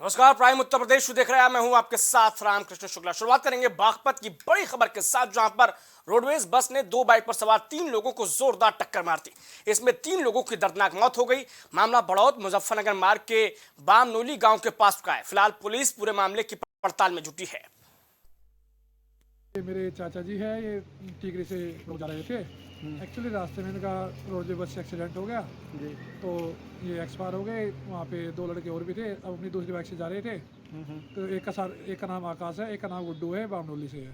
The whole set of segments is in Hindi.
नमस्कार, प्राइम उत्तर प्रदेश देख रहे हैं। मैं हूं आपके साथ रामकृष्ण शुक्ला। शुरुआत करेंगे बागपत की बड़ी खबर के साथ, जहां पर रोडवेज बस ने दो बाइक पर सवार 3 लोगों को जोरदार टक्कर मार दी। इसमें 3 लोगों की दर्दनाक मौत हो गई। मामला बड़ौद मुजफ्फरनगर मार्ग के बामनोली गांव के पास का है। फिलहाल पुलिस पूरे मामले की पड़ताल में जुटी है। ये मेरे चाचा जी है, ये टीकरी से लोग जा रहे थे। एक्चुअली रास्ते में इनका रोडवेज बस से एक्सीडेंट हो गया जी। तो ये एक्सपायर हो गए। वहाँ पे 2 लड़के और भी थे, अब अपनी दूसरी बाइक से जा रहे थे। तो एक का नाम आकाश है, एक का नाम गुड्डू है, बामनोली से है।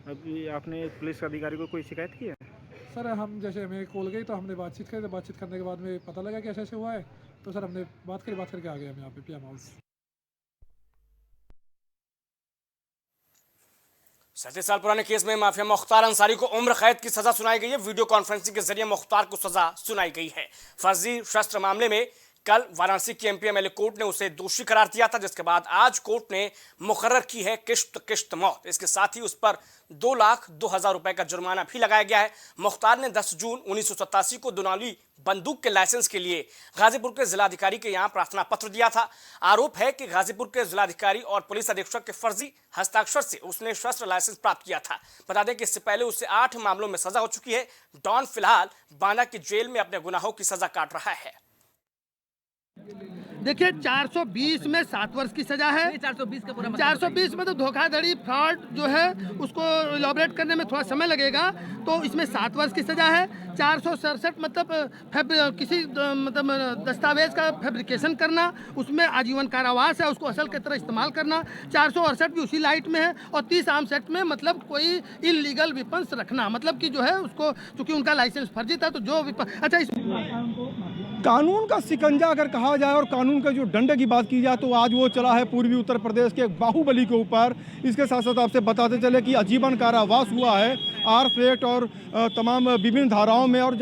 अभी आपने पुलिस अधिकारी को कोई शिकायत की है? सर हम जैसे हमें कॉल गई तो हमने बातचीत करी, तो बातचीत करने के बाद में पता लगा कि ऐसे ऐसे हुआ है। तो सर हमने बात करके आ गए हम यहाँ पे पीएम हाउस। 37 साल पुराने केस में माफिया मुख्तार अंसारी को उम्र कैद की सजा सुनाई गई है। वीडियो कॉन्फ्रेंसिंग के जरिए मुख्तार को सजा सुनाई गई है। फर्जी शस्त्र मामले में कल वाराणसी की एमपी एमएलए कोर्ट ने उसे दोषी करार दिया था, जिसके बाद आज कोर्ट ने मुकर्रर की है किश्त मौत। इसके साथ ही उस पर 2,02,000 रुपए का जुर्माना भी लगाया गया है। मुख्तार ने 10 जून 1987 को दुनाली बंदूक के लाइसेंस के लिए गाजीपुर के जिलाधिकारी के यहां प्रार्थना पत्र दिया था। आरोप है कि गाजीपुर के जिलाधिकारी और पुलिस अधीक्षक के फर्जी हस्ताक्षर से उसने शस्त्र लाइसेंस प्राप्त किया था। बता दें कि इससे पहले उसे 8 मामलों में सजा हो चुकी है। डॉन फिलहाल बांदा की जेल में अपने गुनाहों की सजा काट रहा है। देखिए 420 में 7 वर्ष की सजा है। 420 का पूरा 420 में तो धोखाधड़ी फ्रॉड जो है उसको इलॉबरेट करने में थोड़ा समय लगेगा, तो इसमें 7 वर्ष की सजा है। 467 मतलब किसी मतलब दस्तावेज का फैब्रिकेशन करना, उसमें आजीवन कारावास है, उसको असल की तरह इस्तेमाल करना। 468 भी उसी लाइट में है। और 30 आर्म सेट में मतलब कोई इलीगल वेपन्स रखना, मतलब कि जो है उसको चूंकि उनका लाइसेंस फर्जी था तो जो अच्छा इस कानून का शिकंजा अगर कहा जाए और कानून का जो दंड की बात की जाए तो आज वो चला है पूर्वी उत्तर प्रदेश के बाहुबली के ऊपर। इसके साथ साथ आपसे बताते चले कि आजीवन कारावास हुआ है आर्म्स एक्ट और तमाम विभिन्न धाराओं में। और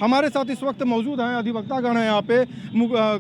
हमारे साथ इस वक्त मौजूद हैं अधिवक्तागण हैं, यहाँ पे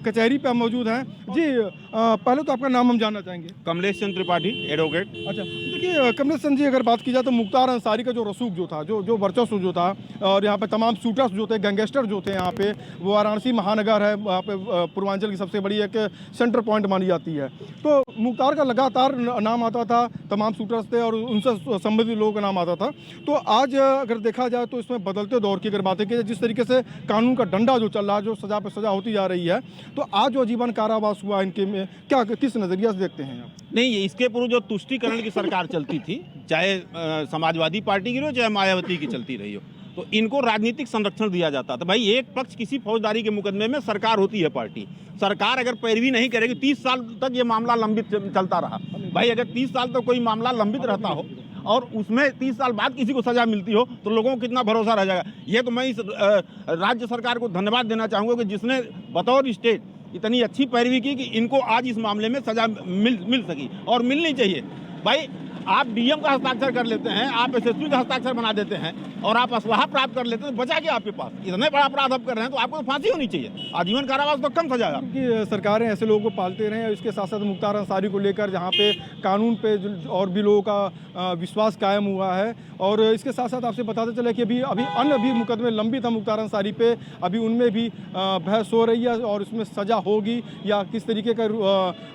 कचहरी पे मौजूद हैं जी। पहले तो आपका नाम हम जानना चाहेंगे। कमलेश चंद्र त्रिपाठी, एडवोकेट। अच्छा, देखिए कमलेश चंद्र जी, अगर बात की जाए तो मुख्तार अंसारी का जो रसूख जो था, जो वर्चस्व जो था, और यहाँ पे तमाम शूटर्स जो थे, गैंगस्टर जो थे, यहाँ पे वो वाराणसी महानगर है, वहाँ पे पूर्वांचल की सबसे बड़ी एक सेंटर पॉइंट मानी जाती है। तो मुख्तार का लगातार नाम आता था, तमाम शूटर्स थे और उनसे संबंधित लोगों का नाम आता था। तो आज अगर देखा जाए तो इसमें बदलते दौर की अगर बातें की जाए, जिस तरीके से कानून का डंडा जो चल रहा है, जो सजा पे सजा होती जा रही है, तो आज जो आजीवन कारावास हुआ इनके में क्या किस नजरिया से देखते हैं आप? नहीं, इसके पूर्व जो तुष्टीकरण की सरकार चलती थी, चाहे समाजवादी पार्टी की हो चाहे मायावती की चलती रही हो, तो इनको राजनीतिक संरक्षण दिया जाता था। भाई एक पक्ष किसी फौजदारी के मुकदमे में, सरकार होती है पार्टी, सरकार अगर पैरवी नहीं करेगी, 30 साल तक ये मामला लंबित चलता रहा। भाई अगर 30 साल तक कोई मामला लंबित रहता हो और उसमें 30 साल बाद किसी को सजा मिलती हो तो लोगों को कितना भरोसा रह जाएगा। ये तो मैं इस राज्य सरकार को धन्यवाद देना चाहूँगा कि जिसने बतौर स्टेट इतनी अच्छी पैरवी की कि इनको आज इस मामले में सजा मिल सकी और मिलनी चाहिए। भाई आप डीएम का हस्ताक्षर कर लेते हैं, आप एसएसपी का हस्ताक्षर बना देते हैं और आप असलाह प्राप्त कर लेते हैं, तो बचा के आपके पास इतने बड़ा अपराध आप कर रहे हैं, तो आपको तो फांसी होनी चाहिए। आजीवन कारावास तो कम सजा है। कि सरकारें ऐसे लोगों को पालते रहे। इसके साथ साथ मुख्तार अंसारी को लेकर जहाँ पे कानून पे और भी लोगों का विश्वास कायम हुआ है। और इसके साथ साथ आपसे बताते चले कि अभी अन्य भी मुकदमे लंबित हैं मुख्तार अंसारी पे, अभी उनमें भी बहस हो रही है और उसमें सजा होगी या किस तरीके का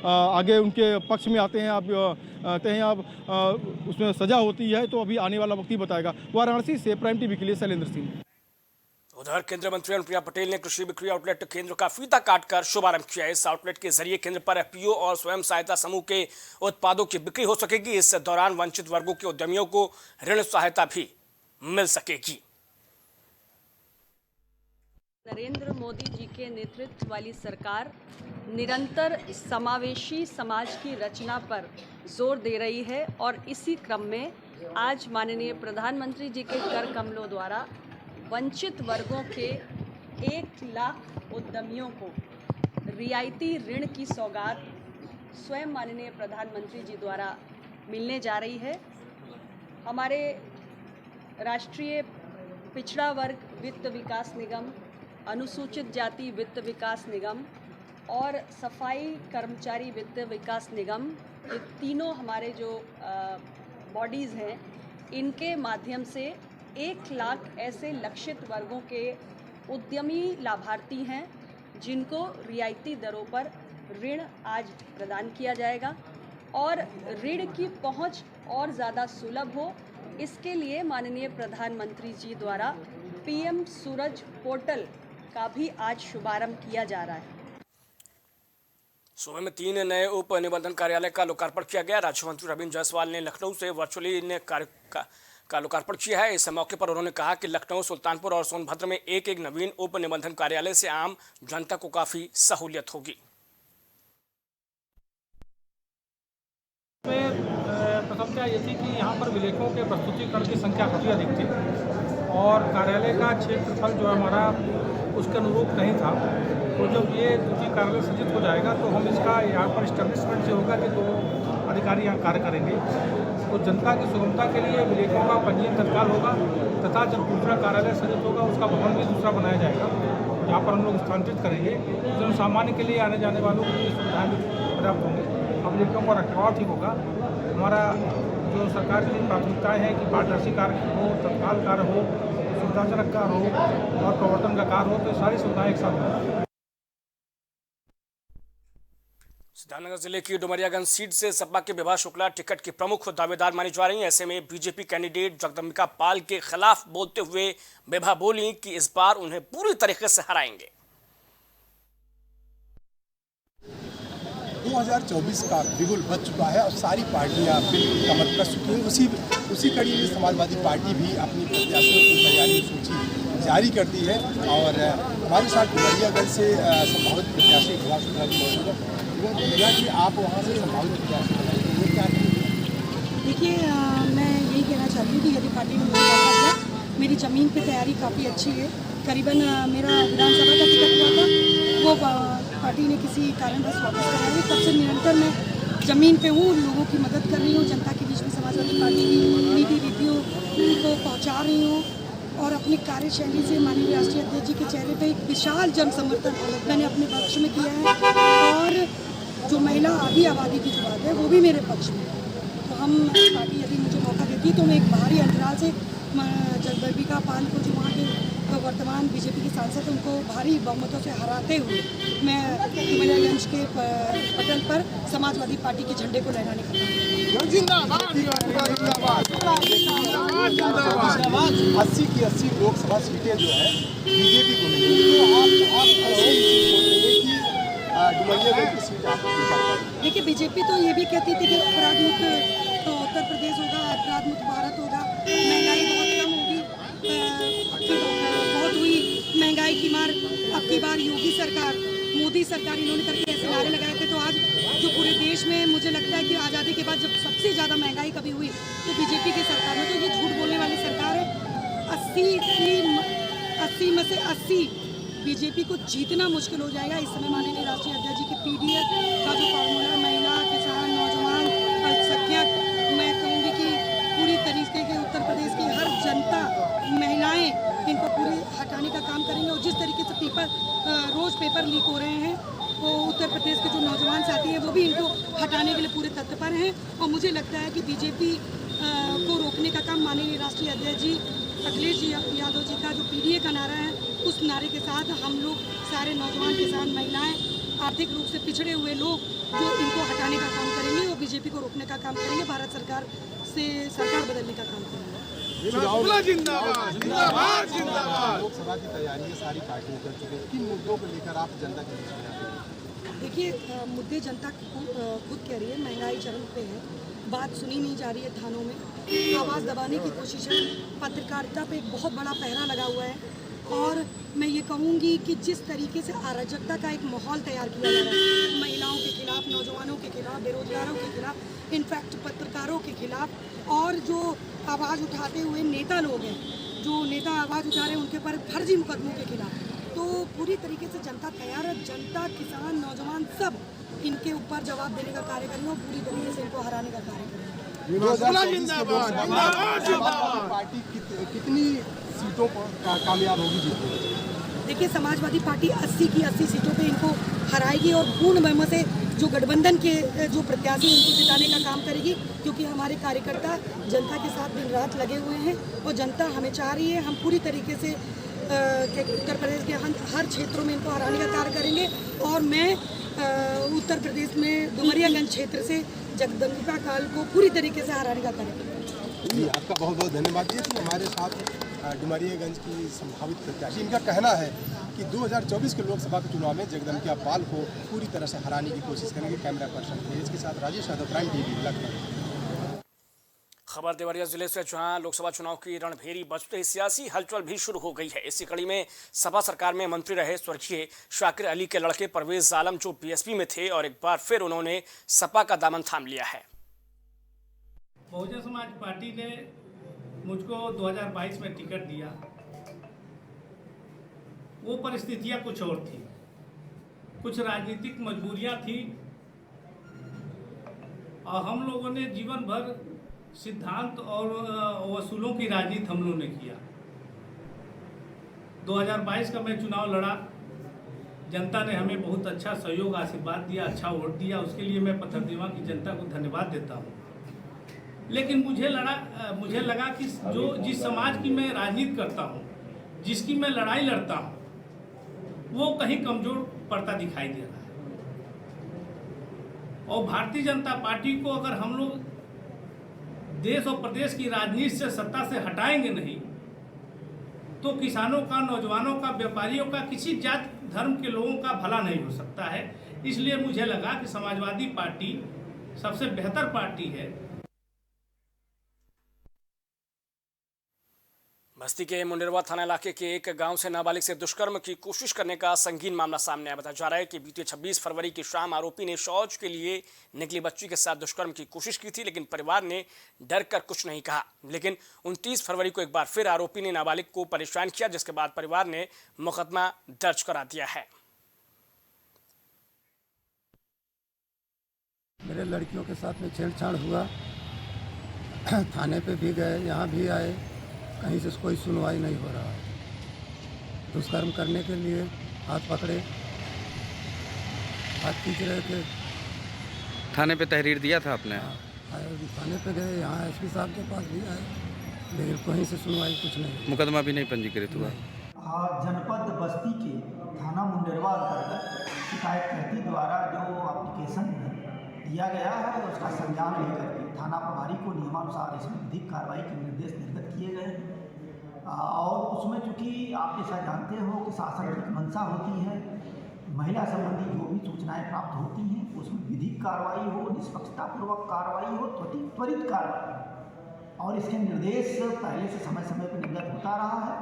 आगे उनके पक्ष में आते हैं आप उसमें सजा होती है, तो अभी आने वाला वक्त ही बताएगा। वाराणसी से प्राइम टीवी के लिए शैलेंद्र सिंह। उधर केंद्रीय मंत्री अनुप्रिया पटेल ने कृषि बिक्री आउटलेट केंद्र का फीता काटकर शुभारंभ किया। इस आउटलेट के जरिए केंद्र पर एफपीओ और स्वयं सहायता समूह के उत्पादों की बिक्री हो सकेगी। इस दौरान वंचित वर्गों के उद्यमियों को ऋण सहायता भी मिल सकेगी। नरेंद्र मोदी जी के नेतृत्व वाली सरकार निरंतर समावेशी समाज की रचना पर जोर दे रही है और इसी क्रम में आज माननीय प्रधानमंत्री जी के कर कमलों द्वारा वंचित वर्गों के 1 लाख उद्यमियों को रियायती ऋण की सौगात स्वयं माननीय प्रधानमंत्री जी द्वारा मिलने जा रही है। हमारे राष्ट्रीय पिछड़ा वर्ग वित्त विकास निगम, अनुसूचित जाति वित्त विकास निगम और सफाई कर्मचारी वित्त विकास निगम, ये तीनों हमारे जो बॉडीज़ हैं, इनके माध्यम से 1 लाख ऐसे लक्षित वर्गों के उद्यमी लाभार्थी हैं जिनको रियायती दरों पर ऋण आज प्रदान किया जाएगा और ऋण की पहुंच और ज़्यादा सुलभ हो, इसके लिए माननीय प्रधानमंत्री जी द्वारा पीएम सूरज पोर्टल का भी आज शुभारंभ किया जा रहा है। सुबह में 3 नए उप निबंधन कार्यालय का लोकार्पण किया गया। राज्य मंत्री रविंद्र जायसवाल ने लखनऊ से वर्चुअली इन कार्य का लोकार्पण किया है। इस मौके पर उन्होंने कहा कि लखनऊ, सुल्तानपुर और सोनभद्र में एक नवीन उप निबंधन कार्यालय से आम जनता को काफी सहूलियत होगी। प्रथमतः ये थी कि यहाँ पर विलेखों के प्रस्तुतिकरण की संख्या काफ़ी अधिक थी और कार्यालय का क्षेत्रफल जो हमारा उसके अनुरूप नहीं था। तो जब ये द्वितीय कार्यालय सज्जित हो जाएगा तो हम इसका यहाँ पर इस्टेब्लिशमेंट जो होगा कि 2 अधिकारी यहाँ कार्य करेंगे। तो जनता की सुगमता के लिए विलेखों का पंजीयन तत्काल होगा तथा जब दूसरा कार्यालय सज्जित होगा उसका भवन भी दूसरा बनाया जाएगा, जहाँ पर हम लोग स्थानांतरित करेंगे। जन सामान्य के लिए आने जाने वालों के लिए सुविधाएँ भी पर्याप्त होंगी। अब विलेखों का रखरखाव ठीक होगा। हमारा जो सरकार की प्राथमिकताएं हैं कि पारदर्शी कार्य हो, तत्काल कार्य हो, सुविधाजनक कार्य हो और प्रवर्तन का कार्य हो, तो सारी सुविधाएं एक साथ हों। सिद्धार्थनगर जिले की डुमरियागंज सीट से सपा के विभा शुक्ला टिकट की प्रमुख दावेदार मानी जा रही हैं। ऐसे में बीजेपी कैंडिडेट जगदम्बिका पाल के खिलाफ बोलते हुए विभा बोली कि इस बार उन्हें पूरी तरीके से हराएंगे। 2024 का बिगुल बच चुका है और सारी पार्टियां बिल्कुल कमर कस चुकी हैं। उसी कड़ी में समाजवादी पार्टी भी अपनी प्रत्याशियों की तैयारी सूची जारी करती है और हमारे साथ डुमरियागंज से संभावित प्रत्याशी विभा शुक्ला जी मौजूद है। विभा जी, आप वहाँ से संभावित प्रत्याशी बनाएंगे, वो क्या करेंगे? देखिए, मैं यही कहना चाहती हूँ कि यदि पार्टी ने मुझे मौका दिया, मेरी ज़मीन पे तैयारी काफ़ी अच्छी है। करीबन मेरा विधानसभा का टिकट हुआ था, वो पार्टी ने किसी कारणवश वापस कराया। तब से निरंतर मैं ज़मीन पे हूँ, लोगों की मदद कर रही हूँ, जनता के बीच में समाजवादी पार्टी की नीति रीतियों को पहुँचा रही हूँ और अपनी कार्यशैली से माननीय राष्ट्रीय अध्यक्ष जी के चेहरे पे एक विशाल जन समर्थन मैंने अपने पक्ष में किया है और जो महिला आधी आबादी की जो बात है वो भी मेरे पक्ष में है। तो हम पार्टी यदि मुझे मौका देती है तो मैं एक बाहरी अंतराल से जगदम्बिका पाल को, जो वहाँ के वर्तमान बीजेपी के सांसद, उनको भारी बहुमतों से हराते हुए मैं डुमरियागंज के पटल पर समाजवादी पार्टी के झंडे को लहराने का काम। 80 की 80 लोकसभा सीटें जो है बीजेपी को मिलेगी, तो आप डुमरियागंज की सीट आप? देखिए, बीजेपी तो ये भी कहती थी कि अपराध मुक्त तो उत्तर प्रदेश होगा, अपराध मुक्त भारत होगा, महंगाई बहुत कम होगी, बहुत हुई महंगाई की मार। अब की बार योगी सरकार, मोदी सरकार, इन्होंने करके ऐसे नारे लगाए थे। तो आज जो पूरे देश में मुझे लगता है कि आज़ादी के बाद जब सबसे ज़्यादा महंगाई कभी हुई तो बीजेपी की सरकार में, तो ये झूठ बोलने वाली सरकार है। 80 में से 80 बीजेपी को जीतना मुश्किल हो जाएगा। इस समय माननीय राष्ट्रीय अध्यक्ष जी के पीडीएफ का जो फार्मूला, महिला, किसान, नौजवान, अल्पसंख्यक, मैं कहूँगी कि पूरी तरीके के उत्तर प्रदेश की हर जनता, महिलाएं, इनको पूरी हटाने का काम करेंगे। और जिस तरीके से रोज़ पेपर लीक हो रहे हैं, वो उत्तर प्रदेश के जो नौजवान साथी हैं वो भी इनको हटाने के लिए पूरे तत्पर हैं। और मुझे लगता है कि बीजेपी को रोकने का काम माननीय राष्ट्रीय अध्यक्ष जी अखिलेश यादव जी का जो पीडीए का नारा है, उस नारे के साथ हम लोग सारे नौजवान, किसान, महिलाएं, आर्थिक रूप से पिछड़े हुए लोग जो इनको हटाने का काम करेंगे, वो बीजेपी को रोकने का काम करेंगे, भारत सरकार से सरकार बदलने का काम करेंगे। लोकसभा की तैयारी है, सारी पार्टियां कर चुकी हैं। किन मुद्दों को लेकर आप जनता के बीच में आते हैं? देखिए, मुद्दे जनता खुद कह रही है, महंगाई चरम पे है, बात सुनी नहीं जा रही है, थानों में आवाज़ दबाने की कोशिश है, पत्रकारिता पे एक बहुत बड़ा पहरा लगा हुआ है। और मैं ये कहूँगी कि जिस तरीके से अराजकता का एक माहौल तैयार किया जा रहा है, महिलाओं के खिलाफ, नौजवानों के खिलाफ, बेरोजगारों के खिलाफ, इनफैक्ट पत्रकारों के खिलाफ, और जो आवाज़ उठाते हुए नेता लोग हैं, जो नेता आवाज़ उठा रहे हैं उनके पर फर्जी मुकदमों के खिलाफ, तो पूरी तरीके से जनता तैयार है। जनता, किसान, नौजवान सब इनके ऊपर जवाब देने का कार्य करेंगे और पूरी तरीके से इनको हराने का कार्य करेंगे। पार्टी कितनी सीटों पर कामयाब होगी जीतने? देखिए, समाजवादी पार्टी 80 की 80 सीटों पे इनको हराएगी और पूर्ण बहुमत से जो गठबंधन के जो प्रत्याशी उनको जिताने का काम करेगी, क्योंकि हमारे कार्यकर्ता जनता के साथ दिन रात लगे हुए हैं और जनता हमें चाह रही है। हम पूरी तरीके से उत्तर प्रदेश के हर क्षेत्रों में इनको हराने का कार्य करेंगे और मैं उत्तर प्रदेश में डुमरियागंज क्षेत्र से जगदम्बिका काल को पूरी तरीके से हराने का कार्यक्रम। जी, आपका बहुत बहुत धन्यवाद। ये थी हमारे साथ डुमरियागंज की संभावित प्रत्याशी। इनका कहना है कि 2024 के लोकसभा के चुनाव में जगदम्बिका पाल को पूरी तरह से हराने की कोशिश करेंगे। कैमरा पर्सन तेज के साथ राजेश यादव, प्राइम टीवी, लखनऊ। खबर देवरिया जिले से, जहां लोकसभा चुनाव की रणभेरी बजते ही सियासी हलचल भी शुरू हो गई है। इसी कड़ी में सपा सरकार में मंत्री रहे स्वर्गीय शाकिर अली के लड़के परवेज आलम, जो बीएसपी में थे और एक बार फिर उन्होंने सपा का दामन थाम लिया है। बहुजन समाज पार्टी ने मुझको 2022 में टिकट दिया। वो परिस्थितियां कुछ और थी, कुछ राजनीतिक मजबूरियां थी और हम लोगों ने जीवन भर सिद्धांत और वसूलों की राजनीति हम लोगों ने किया। 2022 का मैं चुनाव लड़ा, जनता ने हमें बहुत अच्छा सहयोग, आशीर्वाद दिया, अच्छा वोट दिया। उसके लिए मैं पथरदीवा की जनता को धन्यवाद देता हूँ। लेकिन मुझे लगा कि जिस समाज की मैं राजनीति करता हूँ, जिसकी मैं लड़ाई लड़ता हूँ, वो कहीं कमजोर पड़ता दिखाई दे रहा है। और भारतीय जनता पार्टी को अगर हम लोग देश और प्रदेश की राजनीति से, सत्ता से हटाएंगे नहीं, तो किसानों का, नौजवानों का, व्यापारियों का, किसी जात धर्म के लोगों का भला नहीं हो सकता है। इसलिए मुझे लगा कि समाजवादी पार्टी सबसे बेहतर पार्टी है। बस्ती के मुंडेरवा थाना इलाके के एक गांव से नाबालिग से दुष्कर्म की कोशिश करने का संगीन मामला सामने आया। बताया जा रहा है कि बीते 26 फरवरी की शाम आरोपी ने शौच के लिए निकली बच्ची के साथ दुष्कर्म की कोशिश की थी, लेकिन परिवार ने डर कर कुछ नहीं कहा। लेकिन 29 फरवरी को एक बार फिर आरोपी ने नाबालिग को परेशान किया, जिसके बाद परिवार ने मुकदमा दर्ज करा दिया है। मेरे लड़कियों के साथ में छेड़छाड़ हुआ, थाने पे भी गए, यहाँ भी आए, कहीं से कोई सुनवाई नहीं हो रहा है। दुष्कर्म करने के लिए हाथ पकड़े, हाथ खींच रहे थे। थाने पे तहरीर दिया था आपने? थाने पे गए, यहाँ एसपी साहब के पास भी आए, लेकिन कहीं से सुनवाई कुछ नहीं। मुकदमा भी नहीं पंजीकृत हुआ? जनपद बस्ती के थाना मुंडेरवा अंतर्गत शिकायतकर्ती द्वारा जो एप्लीकेशन दिया गया है, उसका संज्ञान लेकर के थाना प्रभारी को नियमानुसार इसमें विधिक कार्रवाई के निर्देश निर्गत किए गए हैं। और उसमें चूँकि आप जैसा जानते हो कि शासन की मंशा होती है, महिला संबंधी जो भी सूचनाएं प्राप्त होती हैं उसमें विधिक कार्रवाई हो, निष्पक्षतापूर्वक कार्रवाई हो, त्वरित कार्रवाई, और इसके निर्देश पहले से समय समय पर निर्गत होता रहा है।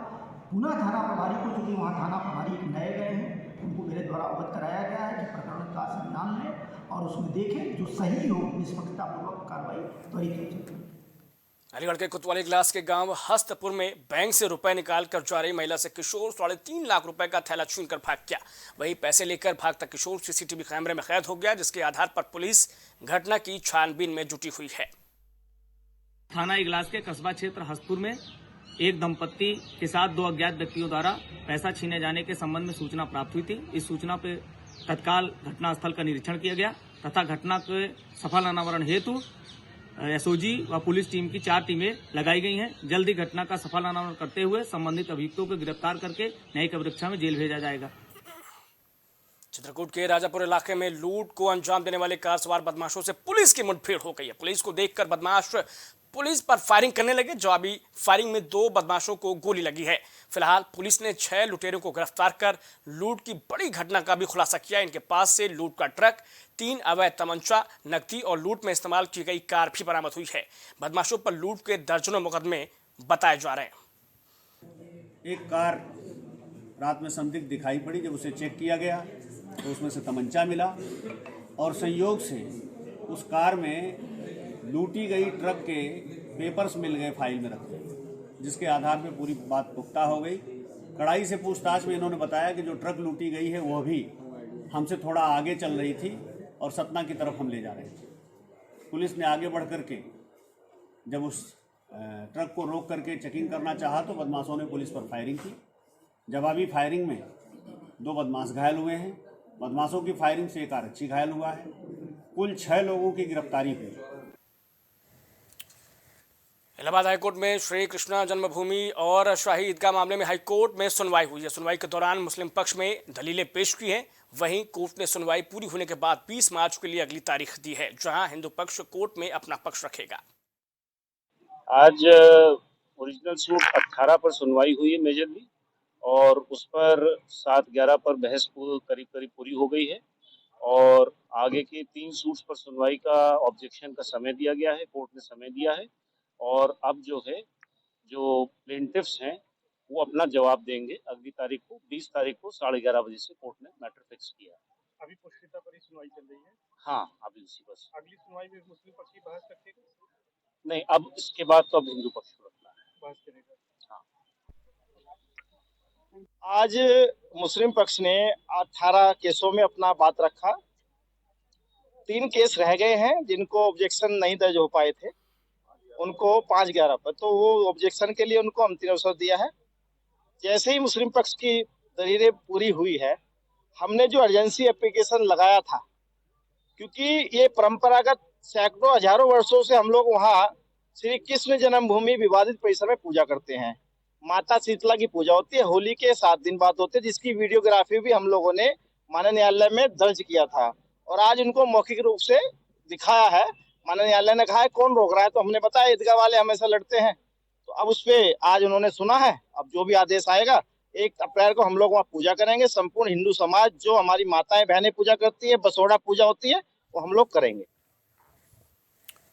पुनः थाना प्रभारी को, चूँकि वहाँ थाना प्रभारी एक नए गए हैं, उनको मेरे द्वारा अवगत कराया गया है कि प्रकरण का संज्ञान लें और उसमें देखें जो सही हो, निष्पक्षतापूर्वक कार्रवाई त्वरित हो जाए। अलीगढ़ के कोतवाली ग्लास के गांव हस्तपुर में बैंक से रुपए निकाल कर जा रही महिला से किशोर 3.5 लाख रुपए का थैला छीनकर भाग गया। वहीं पैसे लेकर भागता किशोर सीसीटीवी कैमरे में कैद हो गया, जिसके आधार पर पुलिस घटना की छानबीन में जुटी हुई है। थाना इगलास के कस्बा क्षेत्र हस्तपुर में एक दंपत्ति के साथ 2 अज्ञात व्यक्तियों द्वारा पैसा छीने जाने के संबंध में सूचना प्राप्त हुई थी। इस सूचना पर तत्काल घटनास्थल का निरीक्षण किया गया तथा घटना के सफल अनावरण हेतु एसओजी व पुलिस टीम की 4 टीमें लगाई गई हैं। जल्द ही घटना का सफल अनावरण करते हुए संबंधित अभियुक्तों को गिरफ्तार करके न्यायिक परीक्षा में जेल भेजा जाएगा। चित्रकूट के राजापुर इलाके में लूट को अंजाम देने वाले कार सवार बदमाशों से पुलिस की मुठभेड़ हो गई है। पुलिस को देखकर बदमाश पुलिस पर फायरिंग करने लगे। जवाबी फायरिंग में 2 बदमाशों को गोली लगी है। फिलहाल पुलिस ने 6 लुटेरों को गिरफ्तार कर लूट की बड़ी घटना का भी खुलासा किया। इनके पास से लूट का ट्रक, 3 अवैध तमंचा, नकदी और लूट में इस्तेमाल की गई कार भी बरामद हुई है। बदमाशों पर लूट के दर्जनों मुकदमे बताए जा रहे हैं। एक कार रात में संदिग्ध दिखाई पड़ी। जब उसे चेक किया गया तो उसमें से तमंचा मिला और संयोग से उस कार में लूटी गई ट्रक के पेपर्स मिल गए फाइल में रखे, जिसके आधार पर पूरी बात पुख्ता हो गई। कड़ाई से पूछताछ में इन्होंने बताया कि जो ट्रक लूटी गई है वह भी हमसे थोड़ा आगे चल रही थी और सतना की तरफ हम ले जा रहे थे। पुलिस ने आगे बढ़ करके जब उस ट्रक को रोक करके चेकिंग करना चाहा तो बदमाशों ने पुलिस पर फायरिंग की। जवाबी फायरिंग में 2 बदमाश घायल हुए हैं। बदमाशों की फायरिंग से एक आरक्षी घायल हुआ है। कुल 6 लोगों की गिरफ्तारी हुई। इलाहाबाद हाईकोर्ट में श्री कृष्णा जन्मभूमि और शाही ईदगाह मामले में हाईकोर्ट में सुनवाई हुई है। सुनवाई के दौरान मुस्लिम पक्ष में दलीलें पेश की हैं। वहीं कोर्ट ने सुनवाई पूरी होने के बाद 20 मार्च के लिए अगली तारीख दी है, जहां हिंदू पक्ष कोर्ट में अपना पक्ष रखेगा। आज ओरिजिनल सूट 18 पर सुनवाई हुई है मेजरली, और उस पर 7-11 पर बहस करीब करीब पूरी हो गई है, और आगे के 3 सूट्स पर सुनवाई का ऑब्जेक्शन का समय दिया गया है, कोर्ट ने समय दिया है। और अब जो प्लेंटिफ्स हैं वो अपना जवाब देंगे अगली तारीख को, 20 तारीख को 11:30 बजे से कोर्ट ने मैटर फिक्स किया। अभी पुष्टिता पर ही सुनवाई चल रही है? हाँ, अभी उसी पर। अगली सुनवाई में मुस्लिम पक्ष की बहस रखेगा? नहीं, अब इसके बाद तो अब हिंदू पक्ष को रखना है, बहस करेगा। आज मुस्लिम पक्ष ने 18 केसों में अपना बात रखा। 3 केस रह गए हैं जिनको ऑब्जेक्शन नहीं दर्ज हो पाए थे, उनको 5-11 पर, तो वो ऑब्जेक्शन के लिए उनको अंतिम अवसर दिया है। जैसे ही मुस्लिम पक्ष की दलीलें पूरी हुई है, हमने जो अर्जेंसी एप्लीकेशन लगाया था, क्योंकि ये परंपरागत सैकड़ों हजारों वर्षों से हम लोग वहाँ श्री कृष्ण जन्मभूमि विवादित परिसर में पूजा करते हैं। माता शीतला की पूजा होती है, होली के 7 दिन बाद होते हैं, जिसकी वीडियोग्राफी भी हम लोगों ने माननीय न्यायालय में दर्ज किया था, और आज उनको मौखिक रूप से दिखाया है। माननीय न्यायालय ने कहा है कौन रोक रहा है, तो हमने बताया ईदगाह वाले हमेशा लड़ते हैं, तो अब उस पे आज उन्होंने सुना है। अब जो भी आदेश आएगा 1 अप्रैल को हम लोग वहाँ पूजा करेंगे। संपूर्ण हिंदू समाज, जो हमारी माताएं बहनें पूजा करती है, बसोड़ा पूजा होती है, वो हम लोग करेंगे।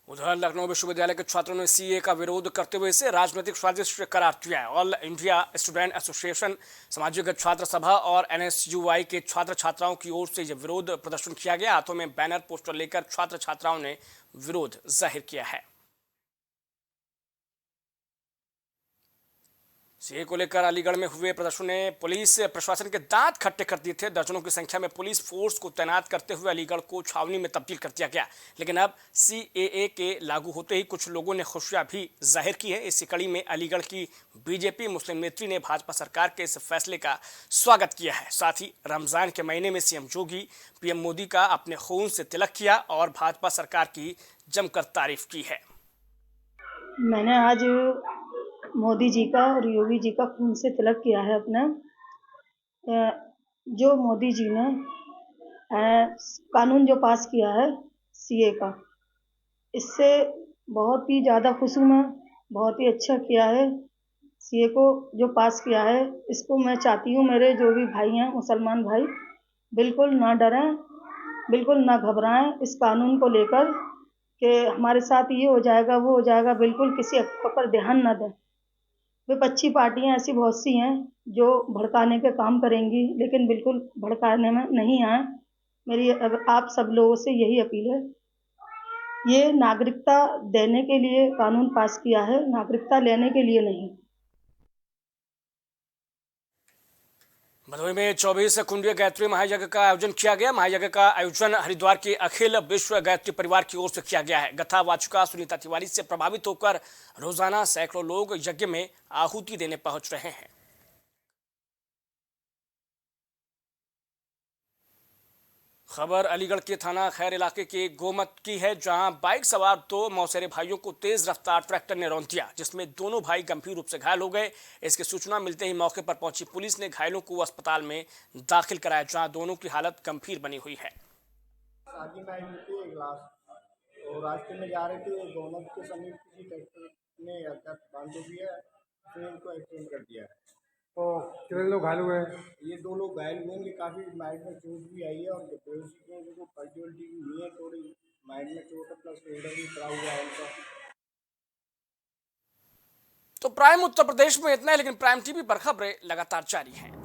उधर लखनऊ विश्वविद्यालय के छात्रों ने सीए का विरोध करते हुए इसे राजनीतिक साजिश करार दिया है। ऑल इंडिया स्टूडेंट एसोसिएशन, सामाजिक छात्र सभा और एनएसयूआई के छात्र छात्राओं की ओर से यह विरोध प्रदर्शन किया गया। हाथों में बैनर पोस्टर लेकर छात्र छात्राओं ने विरोध जाहिर किया है। सीए को लेकर अलीगढ़ में हुए प्रदर्शन ने पुलिस प्रशासन के दांत खट्टे कर दिए थे। दर्जनों की संख्या में पुलिस फोर्स को तैनात करते हुए अलीगढ़ को छावनी में तब्दील कर दिया गया। लेकिन अब सीएए के लागू होते ही कुछ लोगों ने खुशियां भी जाहिर की है। इसी कड़ी में अलीगढ़ की बीजेपी मुस्लिम नेत्री ने भाजपा सरकार के इस फैसले का स्वागत किया है। साथ ही रमजान के महीने में सीएम योगी पीएम मोदी का अपने खून से तिलक किया और भाजपा सरकार की जमकर तारीफ की है। मैंने आज मोदी जी का और योगी जी का खून से तिलक किया है अपना। जो मोदी जी ने कानून जो पास किया है सीए का, इससे बहुत ही ज़्यादा खुश हूँ मैं। बहुत ही अच्छा किया है सीए को जो पास किया है। इसको मैं चाहती हूँ मेरे जो भी भाई हैं मुसलमान भाई बिल्कुल ना डरें, बिल्कुल ना घबराएं इस कानून को लेकर कि हमारे साथ ये हो जाएगा वो हो जाएगा। बिल्कुल किसी अफवाह पर ध्यान ना दें। विपक्षी पार्टियां ऐसी बहुत सी हैं जो भड़काने के काम करेंगी, लेकिन बिल्कुल भड़काने में नहीं आए। मेरी आप सब लोगों से यही अपील है। ये नागरिकता देने के लिए कानून पास किया है, नागरिकता लेने के लिए नहीं। भदोही में 24 कुंडीय गायत्री महायज्ञ का आयोजन किया गया। महायज्ञ का आयोजन हरिद्वार के अखिल विश्व गायत्री परिवार की ओर से किया गया है। गथा वाचिका सुनीता तिवारी से प्रभावित होकर रोजाना सैकड़ों लोग यज्ञ में आहुति देने पहुंच रहे हैं। खबर अलीगढ़ के थाना खैर इलाके के गोमत की है, जहां बाइक सवार 2 मौसेरे भाइयों को तेज रफ्तार ट्रैक्टर ने रौंद दिया, जिसमें दोनों भाई गंभीर रूप से घायल हो गए। इसकी सूचना मिलते ही मौके पर पहुंची पुलिस ने घायलों को अस्पताल में दाखिल कराया, जहां दोनों की हालत गंभीर बनी हुई है। शादी में आई थी एक लाश, तो रास्ते में जा रहे थे, गोमत के समीप किसी ट्रैक्टर ने बांध दिया, उसने इनको एक्सीडेंट कर दिया है। तो कितने लोग घायल हुए हैं? ये 2 लोग घायल हुए हैं, काफ़ी माइंड में चोट भी आई है और बेहोशी में जो पलटी उल्टी भी हुई है, थोड़ी माइंड में चोट है, प्लस शोल्डर भी खराब हुआ है उनका। तो प्राइम उत्तर प्रदेश में इतना है, लेकिन प्राइम टीवी पर खबरें लगातार जारी हैं।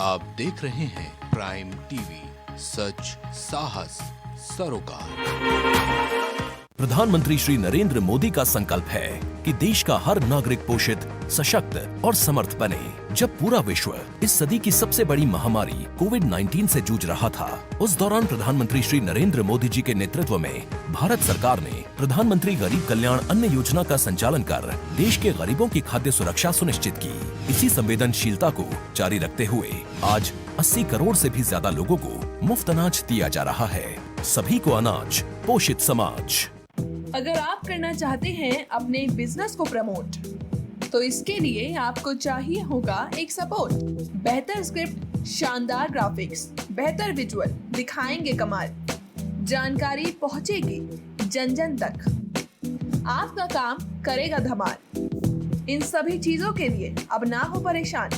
आप देख रहे हैं प्राइम टीवी, सच साहस सरोकार। प्रधानमंत्री श्री नरेंद्र मोदी का संकल्प है कि देश का हर नागरिक पोषित, सशक्त और समर्थ बने। जब पूरा विश्व इस सदी की सबसे बड़ी महामारी कोविड-19 से जूझ रहा था, उस दौरान प्रधानमंत्री श्री नरेंद्र मोदी जी के नेतृत्व में भारत सरकार ने प्रधानमंत्री गरीब कल्याण अन्न योजना का संचालन कर देश के गरीबों की खाद्य सुरक्षा सुनिश्चित की। इसी संवेदनशीलता को जारी रखते हुए आज 80 करोड़ से भी ज्यादा लोगों को मुफ्त अनाज दिया जा रहा है। सभी को अनाज, पोषित समाज। अगर आप करना चाहते हैं अपने बिजनेस को प्रमोट, तो इसके लिए आपको चाहिए होगा एक सपोर्ट। बेहतर स्क्रिप्ट, शानदार ग्राफिक्स, बेहतर विजुअल, दिखाएंगे कमाल, जानकारी पहुंचेगी जन जन तक, आपका काम करेगा धमाल। इन सभी चीजों के लिए अब ना हो परेशान।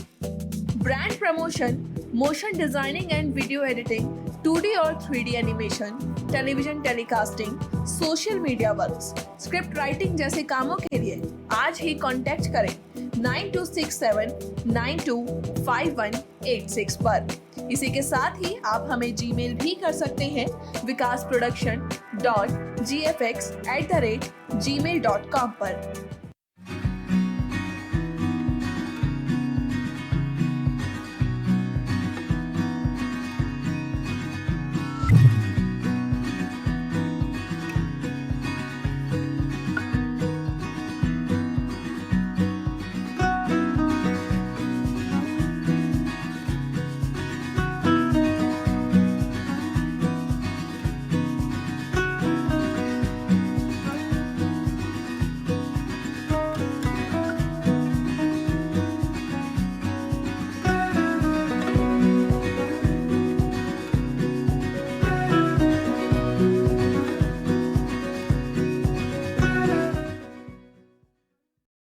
Brand promotion, motion designing and video editing, 2D और 3D animation, television telecasting, social media works, script writing जैसे कामों के लिए आज ही कांटेक्ट करें 9267925186 पर। इसी के साथ ही आप हमें जीमेल भी कर सकते हैं vikasproduction.gfx@gmail.com पर।